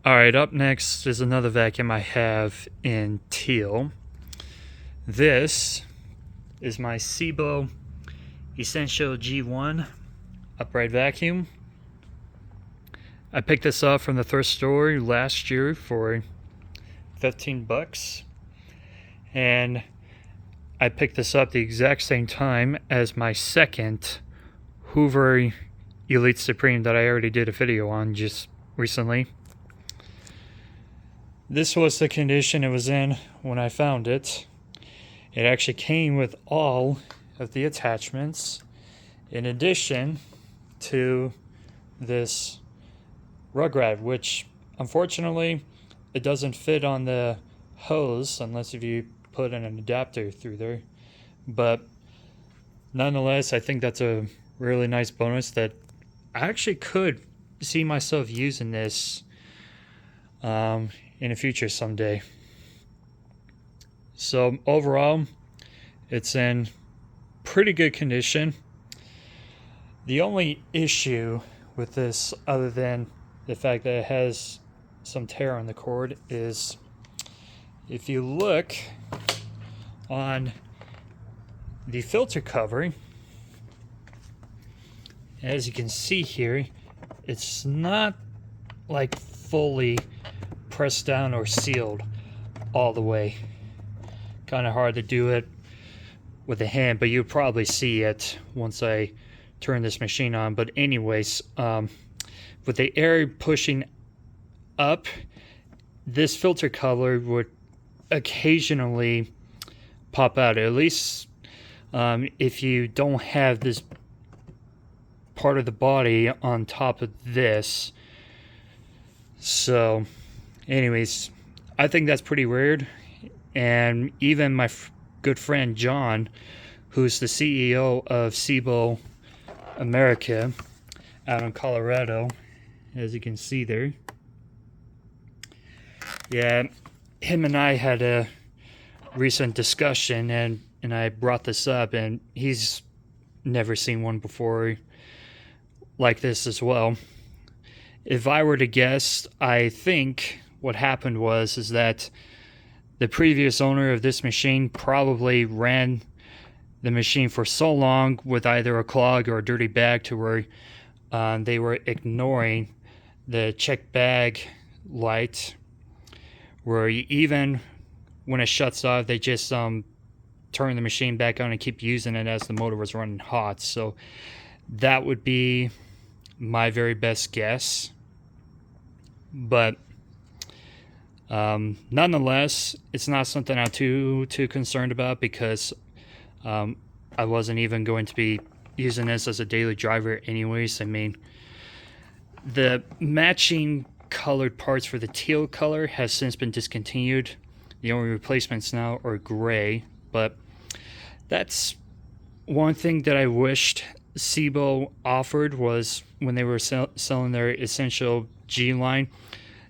Alright, up next is another vacuum I have in teal. This is my SEBO Essential G1 upright vacuum. I picked this up from the thrift store last year for 15 bucks. And I picked this up the exact same time as my second Hoover Elite Supreme that I already did a video on just recently. This was the condition it was in when I found it. It actually came with all of the attachments in addition to this rug rod, which unfortunately it doesn't fit on the hose unless if you put in an adapter through there. But nonetheless, I think that's a really nice bonus that I actually could see myself using this in the future someday. So overall, it's in pretty good condition. The only issue with this, other than the fact that it has some tear on the cord, is if you look on the filter cover, as you can see here, it's not like fully pressed down or sealed all the way. Kind of hard to do it with a hand, but you'll probably see it once I turn this machine on. But anyways, with the air pushing up, this filter cover would occasionally pop out, at least if you don't have this part of the body on top of this. So anyways, I think that's pretty weird. And even my good friend John, who's the CEO of SEBO America out in Colorado, as you can see there, yeah, him and I had a recent discussion, and I brought this up, and he's never seen one before like this as well. If I were to guess, I think what happened is that the previous owner of this machine probably ran the machine for so long with either a clog or a dirty bag to where they were ignoring the check bag light, where even when it shuts off, they just turn the machine back on and keep using it as the motor was running hot. So that would be my very best guess. But nonetheless, it's not something I'm too concerned about, because I wasn't even going to be using this as a daily driver anyways. I mean, the matching colored parts for the teal color has since been discontinued. The only replacements now are gray, but that's one thing that I wished SEBO offered, was when they were selling their Essential G line,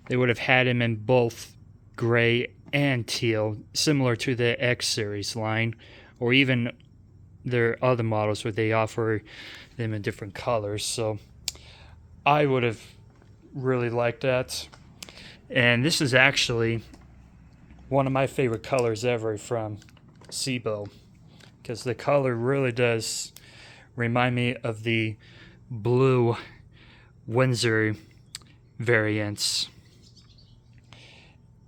they would have had them in both gray and teal, similar to the X series line, or even their other models where they offer them in different colors. So I would have really liked that. And this is actually one of my favorite colors ever from SEBO, because the color really does remind me of the blue Windsor variants.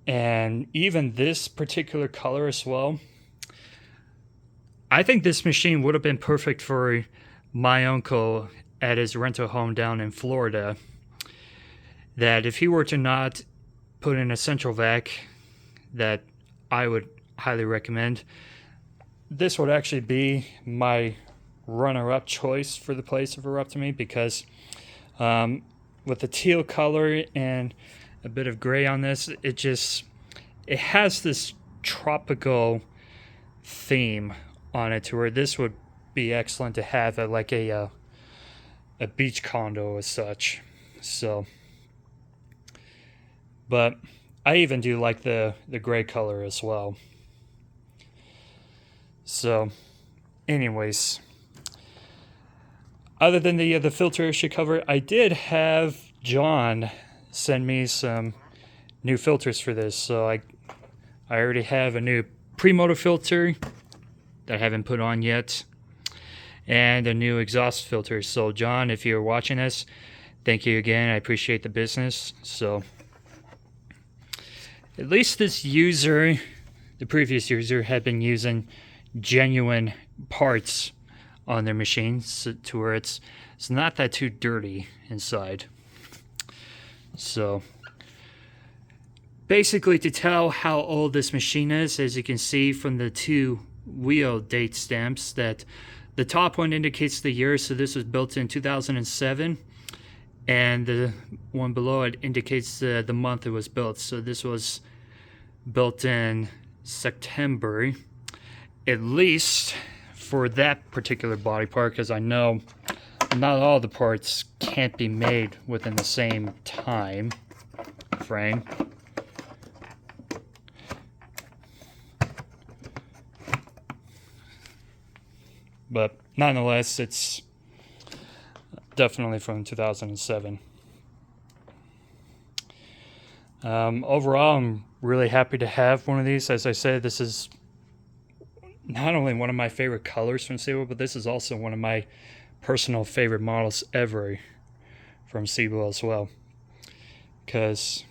And even this particular color as well, I think this machine would have been perfect for my uncle at his rental home down in Florida, that if he were to not put in a central vac, that I would highly recommend, this would actually be my runner-up choice for the place if it were up to me, because with the teal color and a bit of gray on this, it has this tropical theme on it, to where this would be excellent to have at like a beach condo as such. So, but I even do like the gray color as well. So anyways, other than the filter issue cover, I did have John send me some new filters for this. So I already have a new pre-motor filter that I haven't put on yet, and a new exhaust filter. So John, if you're watching this, thank you again. I appreciate the business. So at least this user, the previous user, had been using genuine parts on their machines to where it's not that too dirty inside. So basically, to tell how old this machine is, as you can see from the two wheel date stamps, that the top one indicates the year, so this was built in 2007, and the one below it indicates the month it was built. So this was built in September, at least for that particular body part, because I know not all the parts can't be made within the same time frame. But nonetheless, it's definitely from 2007. Overall, I'm really happy to have one of these. As I said, this is not only one of my favorite colors from SEBO, but this is also one of my personal favorite models ever from SEBO as well, because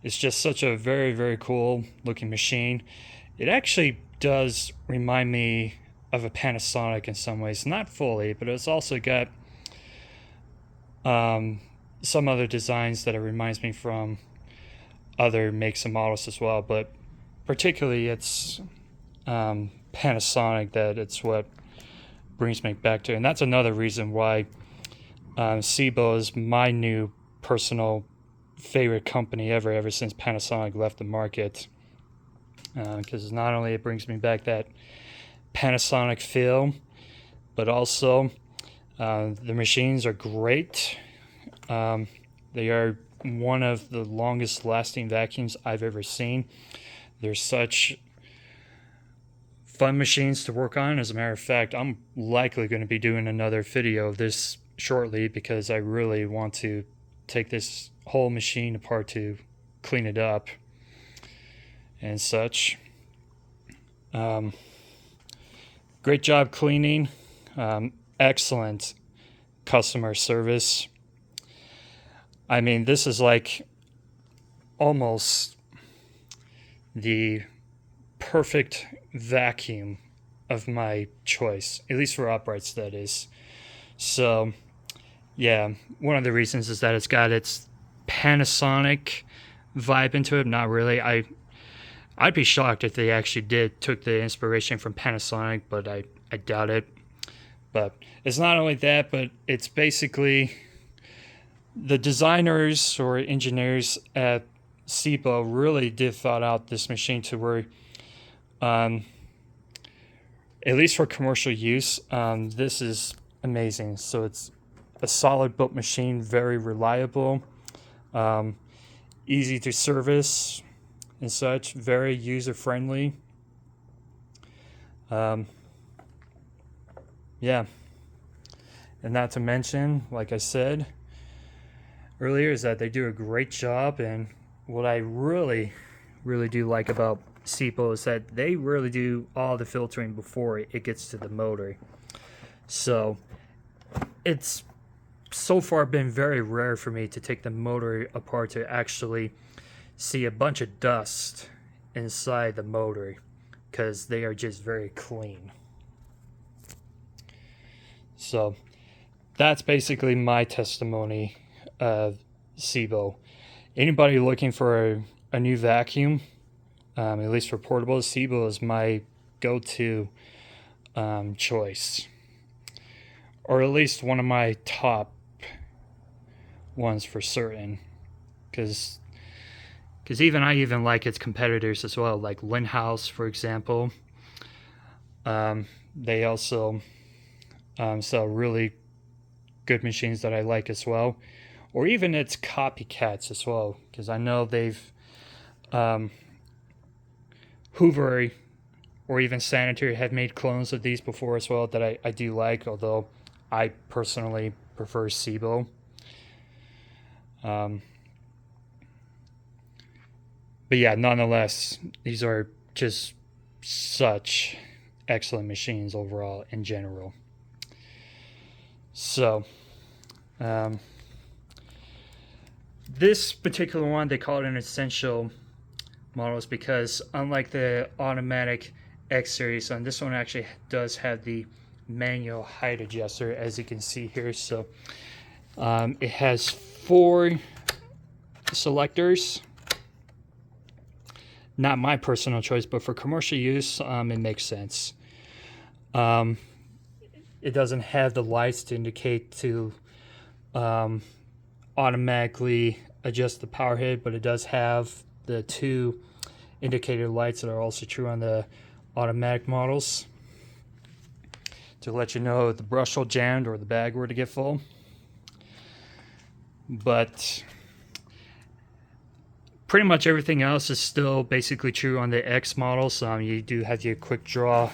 it's just such a very, very cool looking machine. It actually does remind me of a Panasonic in some ways, not fully, but it's also got some other designs that it reminds me from other makes and models as well, but particularly it's Panasonic that it's what brings me back to. And that's another reason why SEBO is my new personal favorite company ever since Panasonic left the market, because not only it brings me back that Panasonic feel, but also the machines are great. They are one of the longest lasting vacuums I've ever seen. They're such fun machines to work on. As a matter of fact, I'm likely going to be doing another video of this shortly, because I really want to take this whole machine apart to clean it up and such. Great job cleaning. Excellent customer service. I mean, this is like almost the perfect vacuum of my choice, at least for uprights, that is. So yeah, one of the reasons is that it's got its Panasonic vibe into it. Not really. I'd be shocked if they actually took the inspiration from Panasonic, but I doubt it. But it's not only that, but it's basically the designers or engineers at SEBO really did thought out this machine to where, at least for commercial use, this is amazing. So it's a solid built machine, very reliable, easy to service and such, very user friendly. Yeah, and not to mention, like I said earlier, is that they do a great job. And what I really do like about SEBO is that they really do all the filtering before it gets to the motor. So it's so far been very rare for me to take the motor apart to actually see a bunch of dust inside the motor, because they are just very clean. So that's basically my testimony of SEBO. Anybody looking for a new vacuum, at least for portable, SEBO is my go-to choice, or at least one of my top ones for certain, because I even like its competitors as well, like Linhouse, for example. They also sell really good machines that I like as well, or even its copycats as well, because I know they've Hoover or even Sanitary have made clones of these before as well that I do like, although I personally prefer SEBO. But yeah, nonetheless, these are just such excellent machines overall in general. So, um, this particular one, they call it an essential models because unlike the automatic X series, on this one actually does have the manual height adjuster, as you can see here. So it has 4 selectors. Not my personal choice, but for commercial use, it makes sense. It doesn't have the lights to indicate to automatically adjust the power head, but it does have the 2 indicator lights that are also true on the automatic models to let you know if the brush hole jammed or the bag were to get full. But pretty much everything else is still basically true on the X models. You do have your quick draw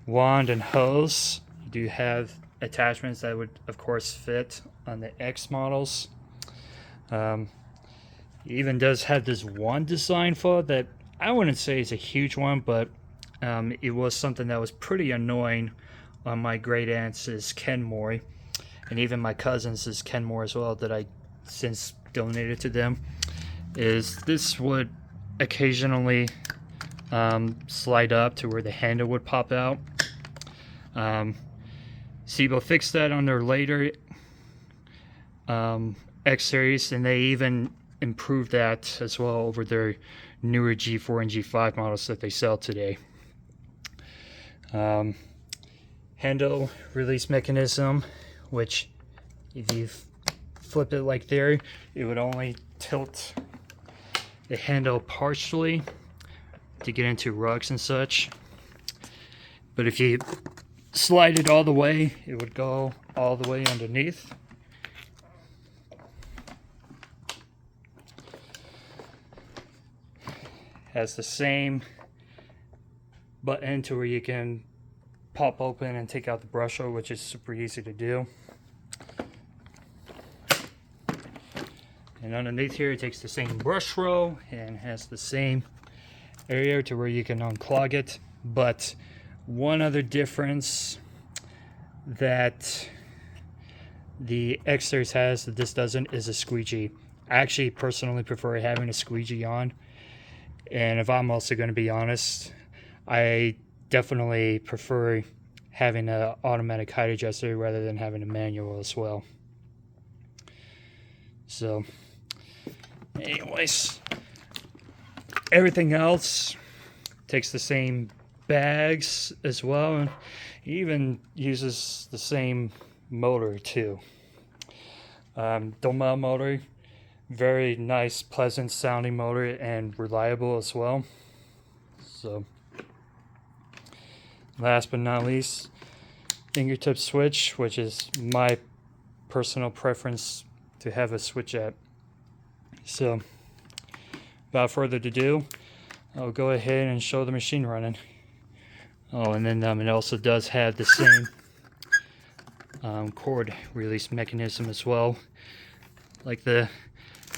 wand and hose. You do have attachments that would of course fit on the X models. It even does have this one design flaw that I wouldn't say is a huge one, but it was something that was pretty annoying on my great aunt's Kenmore, and even my cousin's Kenmore as well, that I since donated to them. Is this would occasionally slide up to where the handle would pop out. SEBO fixed that on their later X series, and they even improved that as well over their newer G4 and G5 models that they sell today. Handle release mechanism, which if you flip it like there, it would only tilt the handle partially to get into rugs and such. But if you slide it all the way, it would go all the way underneath. Has the same button to where you can pop open and take out the brush hole, which is super easy to do. And underneath here, it takes the same brush row and has the same area to where you can unclog it. But one other difference that the X series has that this doesn't is a squeegee. I actually personally prefer having a squeegee on. And if I'm also going to be honest, I definitely prefer having an automatic height adjuster rather than having a manual as well. So anyways, everything else takes the same bags as well, and even uses the same motor too. Domel motor, very nice, pleasant sounding motor and reliable as well. So last but not least, fingertip switch, which is my personal preference to have a switch at. So without further ado, I'll go ahead and show the machine running. Oh, and then it also does have the same cord release mechanism as well, like the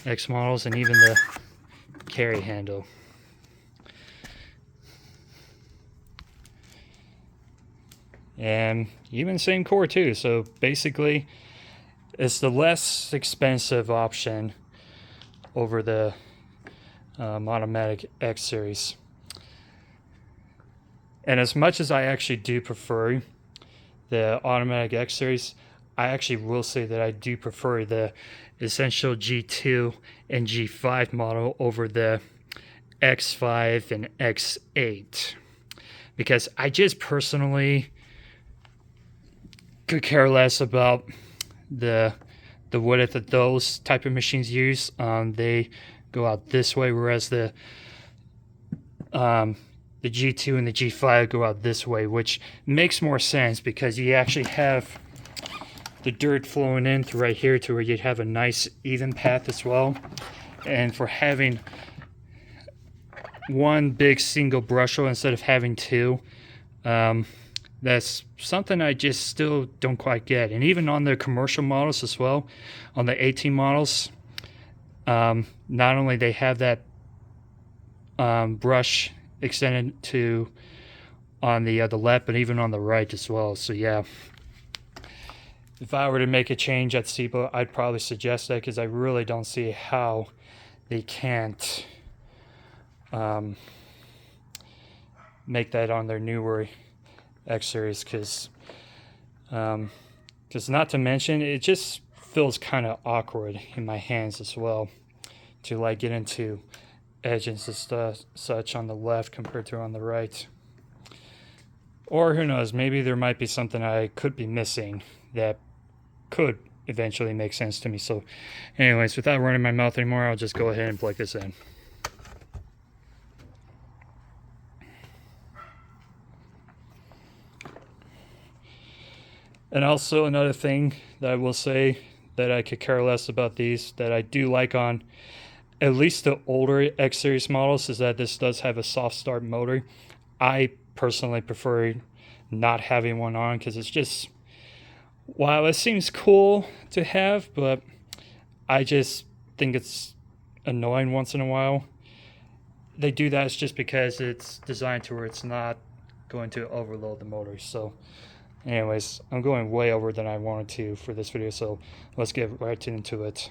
X models, and even the carry handle. And even same cord too, so basically it's the less expensive option over the automatic X series. And as much as I actually do prefer the automatic X series, I actually will say that I do prefer the Essential G2 and G5 model over the X5 and X8, because I just personally could care less about the width that those type of machines use. They go out this way, whereas the G2 and the G5 go out this way, which makes more sense because you actually have the dirt flowing in through right here to where you'd have a nice even path as well. And for having one big single brush hole instead of having 2, that's something I just still don't quite get. And even on the commercial models as well, on the 18 models, not only they have that brush extended to on the left, but even on the right as well. So yeah, if I were to make a change at SEBO, I'd probably suggest that, because I really don't see how they can't make that on their newer X series, because not to mention, it just feels kind of awkward in my hands as well to like get into edges and stuff such on the left compared to on the right. Or who knows, maybe there might be something I could be missing that could eventually make sense to me. So anyways, without running my mouth anymore, I'll just go ahead and plug this in. And also another thing that I will say that I could care less about these, that I do like on at least the older X series models, is that this does have a soft start motor. I personally prefer not having one on, because it's just, while it seems cool to have, but I just think it's annoying once in a while. They do that just because it's designed to where it's not going to overload the motor. So anyways, I'm going way over than I wanted to for this video, so let's get right into it.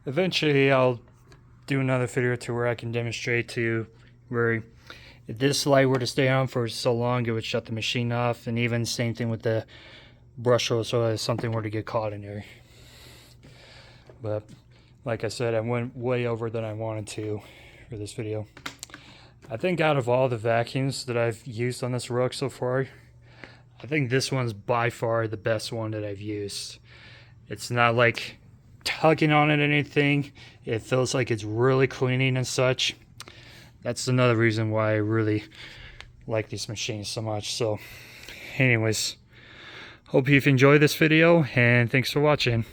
Eventually I'll do another video to where I can demonstrate to where if this light were to stay on for so long, it would shut the machine off, and even same thing with the brush hole, so if something were to get caught in there. But like I said, I went way over than I wanted to for this video. I think out of all the vacuums that I've used on this Rook so far, I think this one's by far the best one that I've used. It's not like tugging on it or anything. It feels like it's really cleaning and such. That's another reason why I really like these machines so much. So anyways, hope you've enjoyed this video, and thanks for watching.